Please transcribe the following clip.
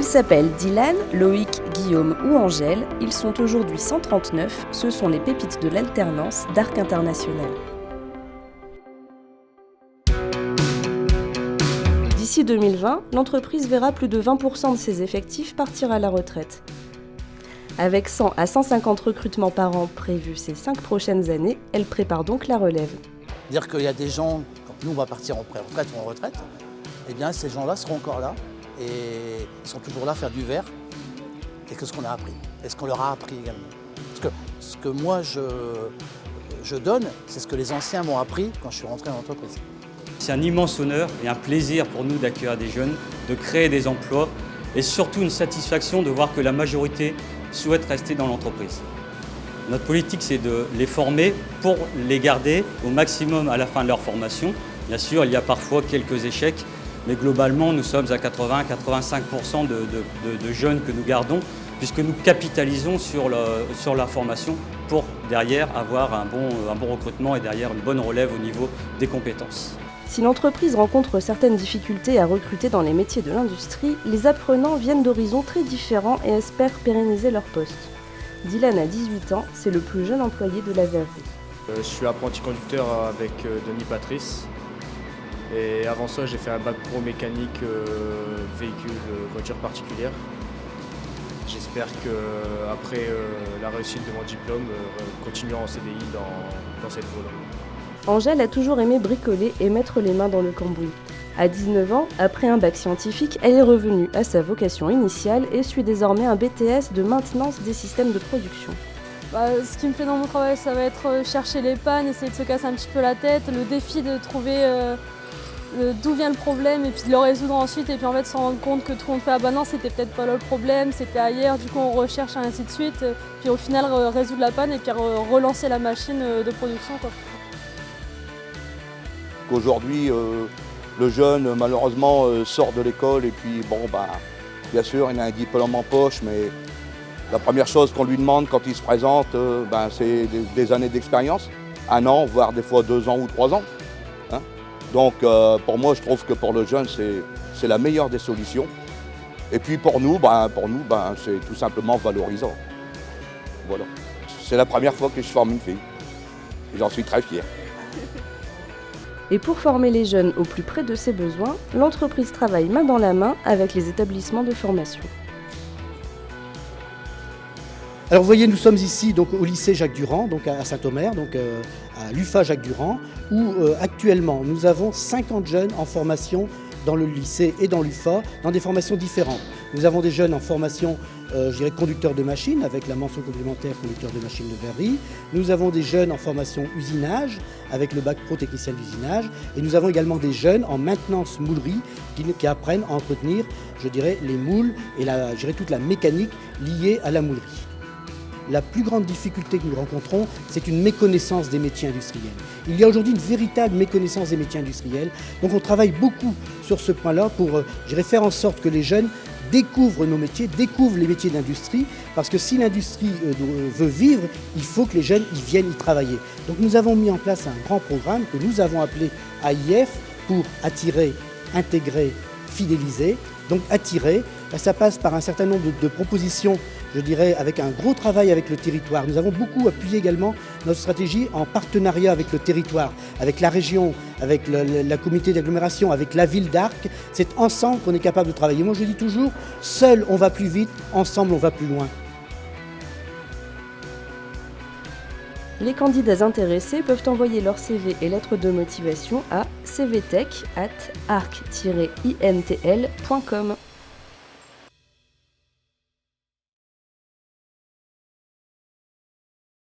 s'appellent Dylan, Loïc, Guillaume ou Angèle. Ils sont aujourd'hui 139. Ce sont les pépites de l'alternance d'Arc International. D'ici 2020, l'entreprise verra plus de 20% de ses effectifs partir à la retraite. Avec 100 à 150 recrutements par an prévus ces 5 prochaines années, elle prépare donc la relève. Dire qu'il y a des gens, quand nous on va partir en pré-retraite ou en retraite, eh bien ces gens-là seront encore là et ils sont toujours là à faire du verre. Et qu'est-ce qu'on a appris? Et ce qu'on leur a appris également. Parce que ce que moi je donne, c'est ce que les anciens m'ont appris quand je suis rentré dans l'entreprise. C'est un immense honneur et un plaisir pour nous d'accueillir des jeunes, de créer des emplois et surtout une satisfaction de voir que la majorité souhaite rester dans l'entreprise. Notre politique, c'est de les former pour les garder au maximum à la fin de leur formation. Bien sûr, il y a parfois quelques échecs, mais globalement, nous sommes à 80-85% de jeunes que nous gardons, puisque nous capitalisons sur la formation pour derrière avoir un bon recrutement et derrière une bonne relève au niveau des compétences. Si l'entreprise rencontre certaines difficultés à recruter dans les métiers de l'industrie, les apprenants viennent d'horizons très différents et espèrent pérenniser leur poste. Dylan a 18 ans, c'est le plus jeune employé de la verrerie. Je suis apprenti conducteur avec Denis Patrice. Et avant ça, j'ai fait un bac pro mécanique véhicule voiture particulière. J'espère qu'après la réussite de mon diplôme, continuer en CDI dans cette voie-là. Angèle a toujours aimé bricoler et mettre les mains dans le cambouis. À 19 ans, après un bac scientifique, elle est revenue à sa vocation initiale et suit désormais un BTS de maintenance des systèmes de production. Ce qui me plaît dans mon travail, ça va être chercher les pannes, essayer de se casser un petit peu la tête, le défi de trouver d'où vient le problème et puis de le résoudre ensuite et puis en fait se rendre compte que tout le monde fait « ah bah non, c'était peut-être pas là le problème, c'était ailleurs », du coup on recherche et ainsi de suite, puis au final résoudre la panne et puis relancer la machine de production, quoi. Aujourd'hui, le jeune malheureusement sort de l'école et puis bien sûr il a un diplôme en poche, mais la première chose qu'on lui demande quand il se présente, c'est des années d'expérience, 1 an, voire des fois 2 ans ou 3 ans. Hein. Donc pour moi je trouve que pour le jeune c'est la meilleure des solutions. Et puis pour nous c'est tout simplement valorisant. Voilà. C'est la première fois que je forme une fille et j'en suis très fier. Et pour former les jeunes au plus près de ses besoins, l'entreprise travaille main dans la main avec les établissements de formation. Alors vous voyez, nous sommes ici donc, au lycée Jacques Durand, donc à Saint-Omer, donc à l'UFA Jacques Durand, où actuellement nous avons 50 jeunes en formation dans le lycée et dans l'UFA, dans des formations différentes. Nous avons des jeunes en formation, conducteur de machine, avec la mention complémentaire conducteur de machine de verrerie. Nous avons des jeunes en formation usinage, avec le bac pro technicien d'usinage. Et nous avons également des jeunes en maintenance moulerie, qui apprennent à entretenir, les moules et toute la mécanique liée à la moulerie. La plus grande difficulté que nous rencontrons, c'est une méconnaissance des métiers industriels. Il y a aujourd'hui une véritable méconnaissance des métiers industriels. Donc on travaille beaucoup sur ce point-là pour faire en sorte que les jeunes découvrent nos métiers, découvrent les métiers d'industrie, parce que si l'industrie veut vivre, il faut que les jeunes y viennent y travailler. Donc nous avons mis en place un grand programme que nous avons appelé AIF pour attirer, intégrer, fidéliser. Donc attirer, ça passe par un certain nombre de propositions, avec un gros travail avec le territoire. Nous avons beaucoup appuyé également notre stratégie en partenariat avec le territoire, avec la région, avec la communauté d'agglomération, avec la ville d'Arc. C'est ensemble qu'on est capable de travailler. Moi je dis toujours, seul on va plus vite, ensemble on va plus loin. Les candidats intéressés peuvent envoyer leur CV et lettre de motivation à cvtech@arc-intl.com.